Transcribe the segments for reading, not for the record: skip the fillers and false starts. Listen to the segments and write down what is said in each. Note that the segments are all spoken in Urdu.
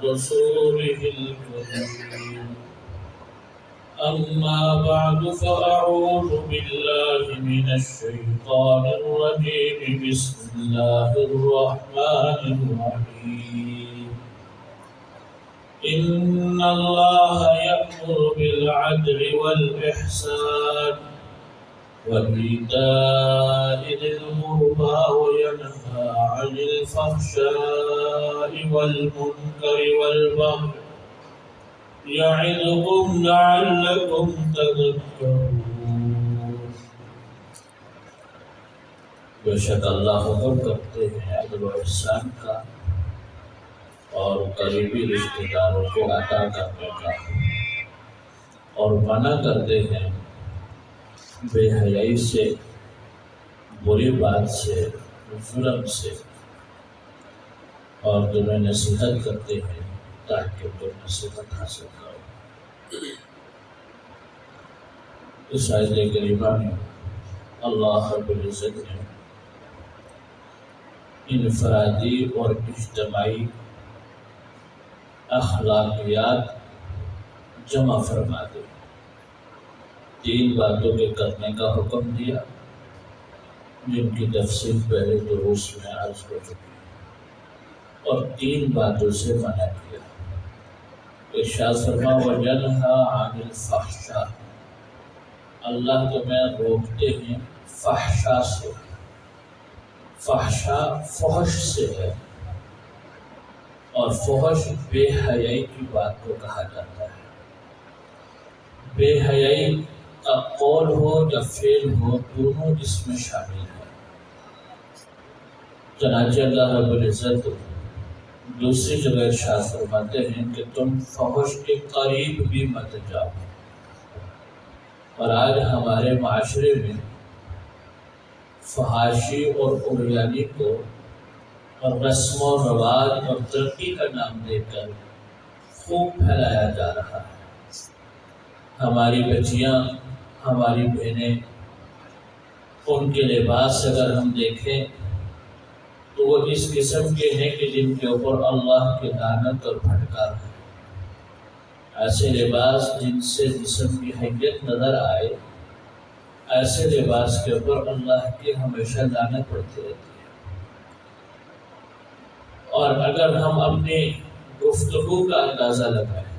رسوله الكريم أما بعد فأعوذ بالله من الشيطان الرجيم بسم الله الرحمن الرحيم إن الله يأمر بالعدل والإحسان وإيتاء ذي القربى وينهى عن الفحشاء والمنكر والبغي يعظكم لعلكم تذكرون۔ بے شک اللہ حکم کرتے ہیں عدل و احسان کا اور قریبی رشتہ داروں کو عطا کرنے کا، اور منع کرتے ہیں بے حیائی سے، بری بات سے، ظلم سے، اور تمہیں نصیحت کرتے ہیں تاکہ تم نصیحت حاصل کرو۔ اس آیت کریمہ میں اللہ رب العزت نے انفرادی اور اجتماعی اخلاقیات جمع فرما دی، 3 باتوں کے کرنے کا حکم دیا جن کی تفصیل پہلے دروس میں عرض ہو چکی ہے، اور 3 باتوں سے منع کیا۔ ارشاد فرما وَيَنْهَى عَنِ الْفَحْشَاءِ، اللہ تمہیں روکتے ہیں فحشا سے۔ فحشا فحش سے ہے، اور فحش بے حیائی کی بات کو کہا جاتا ہے۔ بے حیائی کا قول ہو یا فعل ہو، دونوں اس میں شامل ہیں۔ چنانچہ اللہ رب العزت دوسری جگہ ارشاد فرماتے ہیں کہ تم فحش کے قریب بھی مت جاؤ۔ اور آج ہمارے معاشرے میں فحاشی اور عریانی کو اور رسم و رواج اور ترقی کا نام دے کر خوب پھیلایا جا رہا ہے۔ ہماری بچیاں، ہماری بہنیں، ان کے لباس اگر ہم دیکھیں تو وہ اس قسم کے ہیں کہ جن کے اوپر اللہ کی لعنت اور پھٹکار ہے۔ ایسے لباس جن سے جسم کی حیت نظر آئے، ایسے لباس کے اوپر اللہ کی ہمیشہ لعنت پڑتی رہتی ہے۔ اور اگر ہم اپنی گفتگو کا اندازہ لگائیں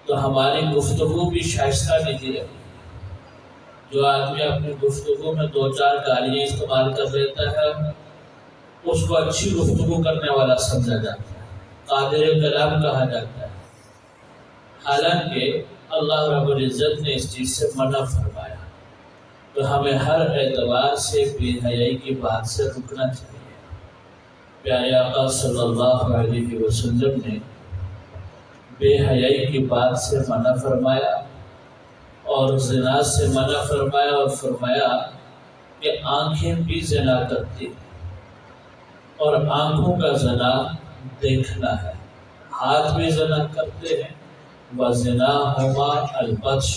تو ہماری گفتگو بھی شائستہ نہیں رہتی۔ جو آدمی اپنی گفتگو میں 2-4 گالیاں استعمال کر لیتا ہے، اس کو اچھی گفتگو کرنے والا سمجھا جاتا ہے، قادر کلام کہا جاتا ہے، حالانکہ اللہ رب العزت نے اس چیز سے منع فرمایا۔ تو ہمیں ہر اعتبار سے بے حیائی کی بات سے رکنا چاہیے۔ پیارے آقا صلی اللہ علیہ وسلم نے بے حیائی کی بات سے منع فرمایا، اور زنا سے منع فرمایا، اور فرمایا کہ آنکھیں بھی زنا کرتی ہیں، اور آنکھوں کا زنا دیکھنا ہے، ہاتھ بھی زنا کرتے ہیں، وَزِنَاهُمَا الْبَطْشُ،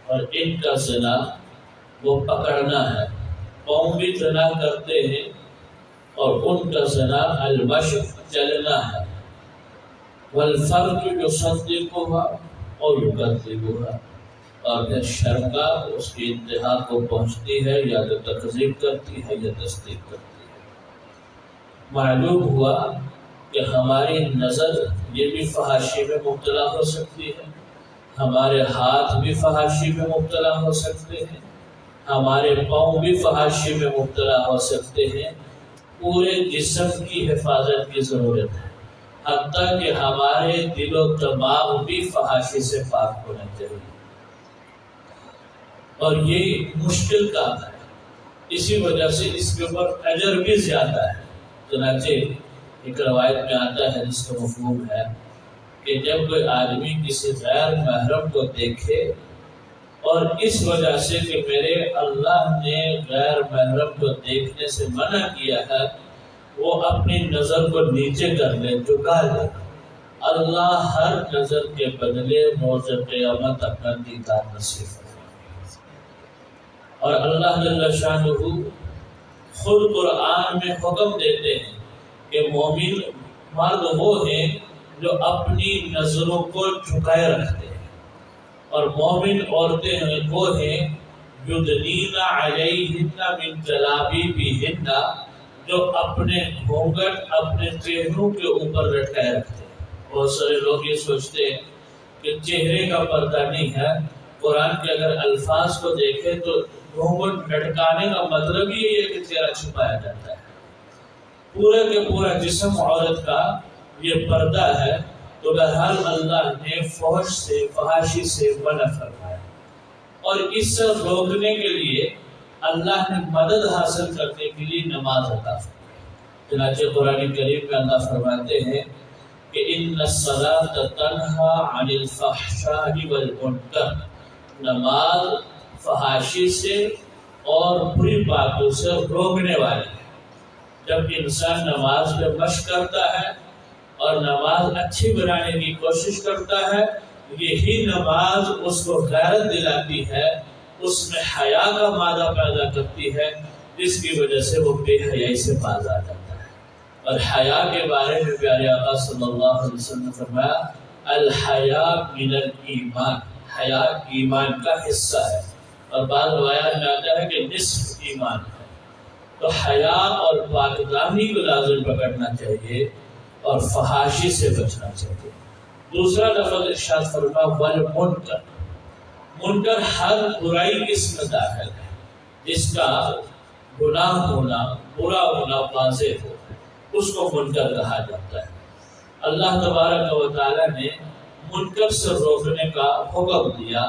اور ان کا زنا وہ پکڑنا ہے، پاؤں بھی زنا کرتے ہیں، اور ان کا زنا الْمَشْيُ چلنا ہے، وَالْفَرْجُ يُصَدِّقُهَا اور يُكَذِّبُهَا، اور پھر شرمگاہ اس کی انتہا کو پہنچتی ہے، یا تو تکذیب کرتی ہے یا تصدیق کرتی ہے۔ معلوم ہوا کہ ہماری نظر یہ بھی فحاشی میں مبتلا ہو سکتی ہے، ہمارے ہاتھ بھی فحاشی میں مبتلا ہو سکتے ہیں، ہمارے پاؤں بھی فحاشی میں مبتلا ہو سکتے ہیں۔ پورے جسم کی حفاظت کی ضرورت ہے، حتیٰ کہ ہمارے دل و دماغ بھی فحاشی سے پاک ہونا چاہیے، اور یہ مشکل کام ہے، اسی وجہ سے اس کے اوپر اجر بھی زیادہ ہے۔ چنانچہ ایک روایت میں آتا ہے جس کا مفہوم ہے کہ جب کوئی آدمی کسی غیر محرم کو دیکھے، اور اس وجہ سے کہ میرے اللہ نے غیر محرم کو دیکھنے سے منع کیا ہے، وہ اپنی نظر کو نیچے کر لے، جھکا لے، اللہ ہر نظر کے بدلے روز قیامت اپنا دیدار نصیب فرمائے۔ اور اللہ جل شانہ خود قرآن میں حکم دیتے ہیں کہ مومن مرد وہ ہیں جو اپنی نظروں کو جھکائے رکھتے ہیں، اور مومن عورتیں ہیں وہ ہیں یدنین علیہن من جلابیبہن، جو اپنے گھونگھٹ اپنے چہروں کے اوپر لٹکائے رکھتے ہیں۔ بہت سارے لوگ یہ سوچتے ہیں کہ چہرے کا پردہ نہیں ہے۔ قرآن کے اگر الفاظ کو دیکھیں تو گھونگھٹ لٹکانے کا مطلب یہ ہے کہ چہرہ چھپایا جاتا ہے، پورا کے پورا جسم عورت کا یہ پردہ ہے۔ تو بہرحال اللہ نے فحش سے، فحاشی سے منع فرمایا، اور اس سے روکنے کے لیے اللہ نے مدد حاصل کرنے کے لیے نماز عطا فرمائی۔ چنانچہ قرآن کریم میں اللہ فرماتے ہیں کہ ان الصلاۃ تنہی عن الفحشاء والمنکر، نماز فحاشی سے اور بری باتوں سے روکنے والی ہے۔ جب انسان نماز میں مشق کرتا ہے اور نماز اچھی بنانے کی کوشش کرتا ہے، یہی نماز اس کو غیرت دلاتی ہے، اس میں حیا کا مادہ پیدا کرتی ہے، جس کی وجہ سے وہ بے حیائی سے باز آ جاتا ہے۔ اور حیا کے بارے میں پیارے آقا صلی اللہ علیہ وسلم نے فرمایا الحیا من الایمان، حیا ایمان کا حصہ ہے، اور بعض روایات میں آتا ہے کہ نصف ایمان ہے۔ تو حیا اور پاکدامنی کو لازم پکڑنا چاہیے اور فحاشی سے بچنا چاہیے۔ دوسرا لفظ ارشاد فرمایا والمنکر، منکر ہر برائی اس میں داخل ہے جس کا گناہ ہونا، برا ہونا واضح ہو، اس کو منکر کہا جاتا ہے۔ اللہ تبارک و تعالی نے منکر سے روکنے کا حکم دیا،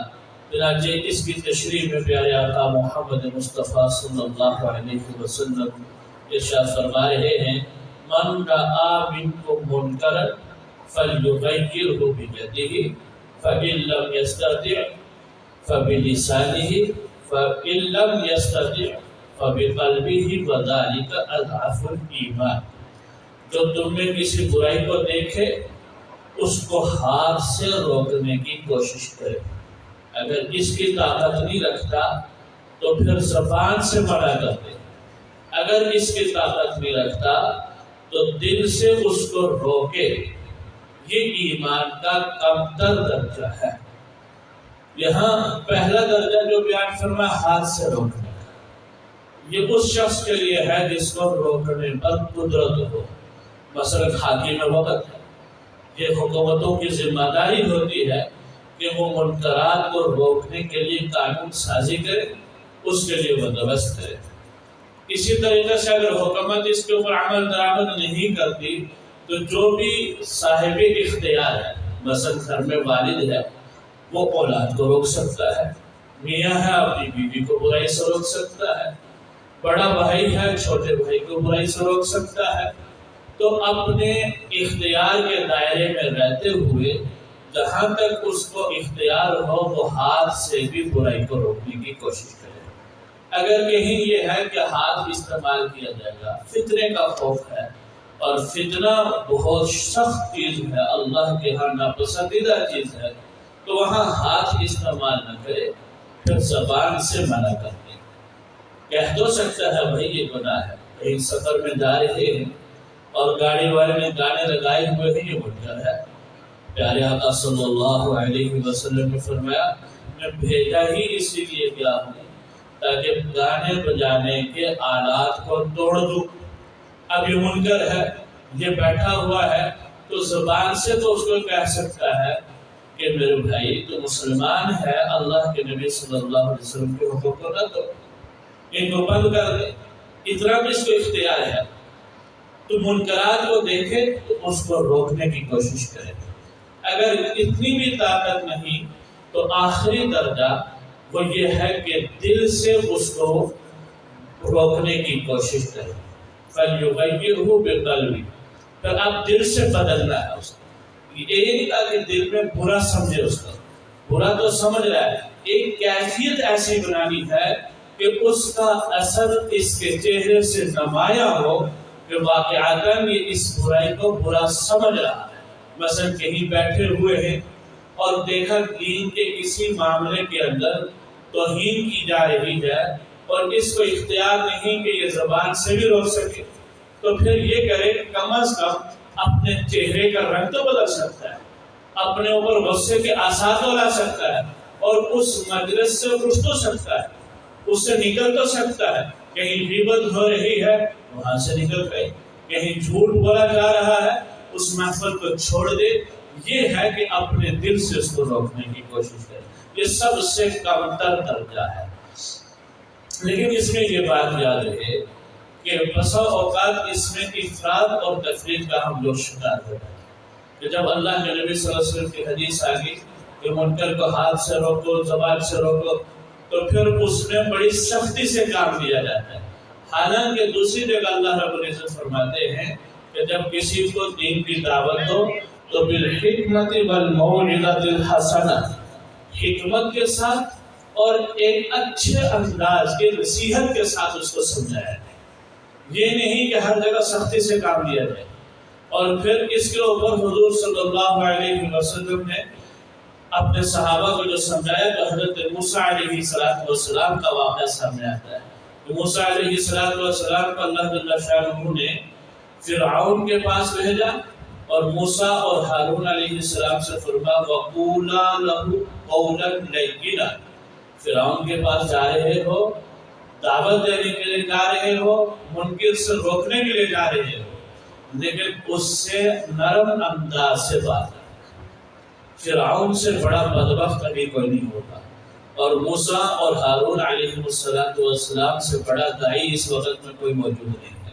چنانچہ اس کی تشریح میں پیارے آقا محمد مصطفیٰ صلی اللہ علیہ وسلم ارشاد فرما رہے ہیں من رأى منکم منکرا فلیغیرہ بیدہ فإن لم یستطع فبلسانہ فإن لم یستطع فبقلبہ وذلک اضعف الایمان، جو تم میں کسی برائی کو دیکھے اس کو ہاتھ سے روکنے کی کوشش کرے، اگر اس کی طاقت نہیں رکھتا تو پھر زبان سے منع کر دے، اگر اس کی طاقت نہیں رکھتا تو دل سے اس کو روکے۔ یہ ایمان کا کمتر درجہ ہے۔ یہاں پہلا درجہ جو بیان فرمایا ہاتھ سے روکنے کا، یہ اس شخص کے لیے ہے جس کو روکنے پر قدرت ہو، مثلا حاکم وقت ہے۔ یہ حکومتوں کی ذمہ داری ہوتی ہے کہ وہ منکرات کو روکنے کے لیے قانون سازی کرے، اس کے لیے بندوبست کرے۔ اسی طریقے سے اگر حکومت اس کے اوپر عمل درآمد نہیں کرتی تو جو بھی صاحب اختیار ہے، مثلا گھر میں والد ہے، وہ اولاد کو روک سکتا ہے، میاں ہے اپنی بیوی کو برائی سے روک سکتا ہے، بڑا بھائی ہے چھوٹے بھائی کو برائی سے روک سکتا ہے۔ تو اپنے اختیار کے دائرے میں رہتے ہوئے جہاں تک اس کو اختیار ہو وہ ہاتھ سے بھی برائی کو روکنے کی کوشش کرے۔ اگر کہیں یہ ہے کہ ہاتھ استعمال کیا جائے گا، فتنے کا خوف ہے، اور فتنہ بہت سخت چیز ہے، اللہ کے ہاں ناپسندیدہ چیز ہے، تو وہاں ہاتھ استعمال نہ کرے، پھر زبان سے منع کر دے۔ کہہ تو سکتا ہے بھائی یہ گناہ ہے، کہیں سفر میں جا رہے ہیں اور گاڑی والے نے گانے لگائے ہوئے ہیں، یہ منکر ہے۔ پیارے آقا صلی اللہ علیہ وسلم نے فرمایا میں بھیجا ہی اسی لیے گیا ہوں تاکہ گانے بجانے کے آلات کو توڑ دوں۔ اب یہ منکر ہے، یہ بیٹھا ہوا ہے، تو زبان سے تو اس کو کہہ سکتا ہے کہ میرے بھائی تو مسلمان ہے، اللہ کے نبی صلی اللہ علیہ وسلم کے حکم کو نہ تو ان کو بند کر دے، اتنا بھی اس کو اختیار ہے۔ تو منکرات کو دیکھے تو اس کو روکنے کی کوشش کرے، اگر اتنی بھی طاقت نہیں تو آخری درجہ وہ یہ ہے کہ دل سے اس کو روکنے کی کوشش کرے۔ فَلْيُغَيِّرْهُ بِقَلْبِهِ، پھر آپ دل سے بدلنا ہے اس کو، یہ نہیں کہا کہ دل میں برا سمجھے، اس کو برا تو سمجھ رہا ہے، ایک کیفیت ایسی بنانی ہے کہ اس کا اثر اس کے چہرے سے نمایاں ہو کہ واقعاتاً یہ اس برائی کو برا سمجھ رہا ہے۔ مثلا کہیں بیٹھے ہوئے ہیں اور دیکھا دین کے کسی معاملے کے اندر توہین کی جا رہی ہے اور اس کو اختیار نہیں کہ یہ زبان سے بھی روک سکے، تو پھر یہ کرے کم از کم اپنے چہرے کا رنگ تو بدل سکتا ہے، اپنے اوپر غصے کے آثار تو لا سکتا ہے، اور اس مجلس سے اٹھ تو سکتا ہے، اس سے نکل تو سکتا ہے۔ کہیں غیبت ہو رہی ہے وہاں سے نکل گئے، کہیں جھوٹ بولا جا رہا ہے اس محفل کو چھوڑ دے۔ یہ ہے کہ اپنے دل سے اس کو روکنے کی کوشش کرے، یہ سب سے کم تر درجہ ہے۔ لیکن اس میں یہ بات یاد رہے کہ بسا اوقات اس میں افراط اور تفریط کا ہم لوگ شکار ہوتے ہیں کہ جب اللہ کے نبی صلی اللہ علیہ وسلم کی حدیث آ گئی کہ منکر کو ہاتھ سے روکو، زبان سے روکو، تو پھر اس میں بڑی سختی سے کام لیا جاتا ہے۔ حالانکہ دوسری جگہ اللہ رب العزت فرماتے ہیں کہ جب کسی کو دین کی دعوت دو تو بالحکمت والموعظۃ الحسنہ، حکمت کے ساتھ اور ایک اچھے انداز کے نصیحت کے ساتھ اس کو سمجھایا جائے۔ یہ نہیں کہ ہر جگہ سختی سے کام لیا جائے۔ اور پھر اس کے اوپر حضور صلی اللہ علیہ وسلم نے اپنے صحابہ کو جو سمجھایا تو حضرت موسیٰ علیہ السلام کا واقعہ سامنے آتا ہے کہ موسیٰ علیہ السلام کو اللہ جل شانہ نے فرعون کے پاس بھیجا اور موسیٰ اور ہارون علیہ السلام سے فرمایا وَقُولَا لَهُ قَوْلًا لَيِّنًا، فرعون کے پاس جا رہے ہو، دعوت دینے کے لیے جا رہے ہو، منکر سے روکنے کے لیے جا رہے ہو، لیکن اس سے نرم انداز سے بات کریں۔ فرعون سے بڑا بدبخت ابھی کوئی نہیں ہوگا، اور موسیٰ اور ہارون علیہ السلام سے بڑا داعی اس وقت میں کوئی موجود نہیں ہے۔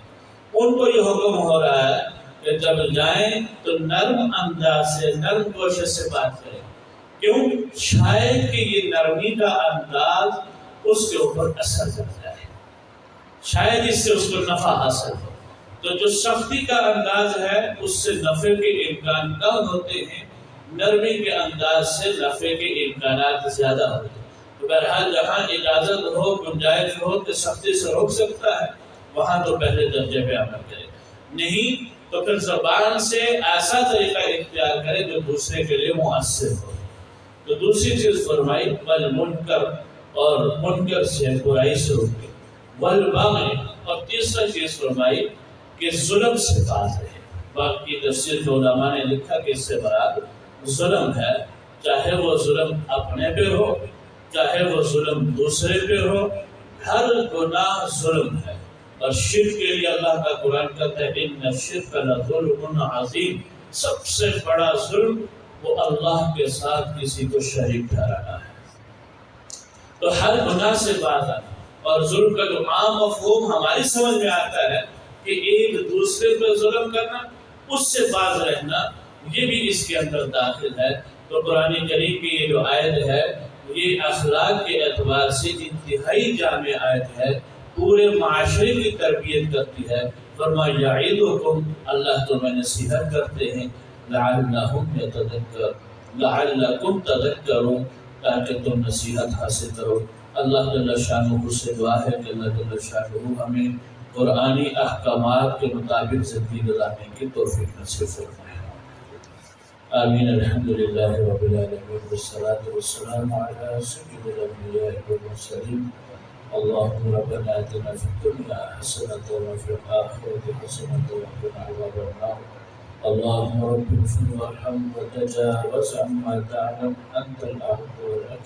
ان کو یہ حکم ہو رہا ہے کہ جب جائیں تو نرم انداز سے، نرم کوشش سے بات کریں۔ کیوں؟ شاید کہ یہ نرمی کا انداز اس کے اوپر اثر کرتا ہے، شاید اس سے اس کو نفع حاصل ہو۔ تو جو سختی کا انداز ہے اس سے نفع کے امکان کم ہوتے ہیں، نرمی کے انداز سے نفع کے امکانات زیادہ ہوتے ہیں۔ تو بہرحال جہاں اجازت ہو، گنجائش ہو کہ سختی سے روک سکتا ہے وہاں تو پہلے درجے پہ عمل کرے، نہیں تو پھر زبان سے ایسا طریقہ اختیار کرے جو دوسرے کے لیے مؤثر ہو۔ تو دوسری چیز فرمائی والمنکر، اور منکر سے، برائی سے روکے، والبغی، اور تیسرا چیز فرمائی کہ ظلم سے باز رہے۔ باقی تفسیر کے علماء نے لکھا کہ اس سے مراد ظلم ہے، چاہے وہ ظلم اپنے پہ ہو، چاہے وہ ظلم دوسرے پہ ہو، ہر گناہ ظلم ہے۔ اور شرک کے لیے اللہ کا قرآن کہتا ہے ان الشرک لظلم عظیم، سب سے بڑا ظلم وہ اللہ کے ساتھ کسی کو شریک ٹھہرانا ہے۔ تو ہر گناہ سے باز آنا، اور ظلم کا جو عام مفہوم ہماری سمجھ میں آتا ہے کہ ایک دوسرے پہ ظلم کرنا، اس سے باز رہنا، یہ بھی اس کے اندر داخل ہے۔ تو قرآن کریم کی یہ جو آیت ہے یہ اخلاق کے اعتبار سے انتہائی جامع آیت ہے، پورے معاشرے کی تربیت کرتی ہے۔ فرمایا یعظکم، اللہ تمہیں نصیحت کرتے ہیں، لعلکم تذکرون، تاکہ تم نصیحت حاصل کرو۔ اللہ جل شانہ سے دعا ہے کہ اللہ جل شانہ ہمیں قرآنی احکامات کے مطابق زندگی گزارنے کی توفیق نصیب فرمائے۔ آمین۔ الحمدللہ رب العالمین، والصلاة والسلام علی سید الانبیاء والمرسلین۔ اللهم ربنا آتنا في الدنيا حسنة وفي الآخرة حسنة وقنا عذاب النار۔ اللهم رب اغفر وارحم وتجاوز عما تعلم، أنت الأحد والأكبر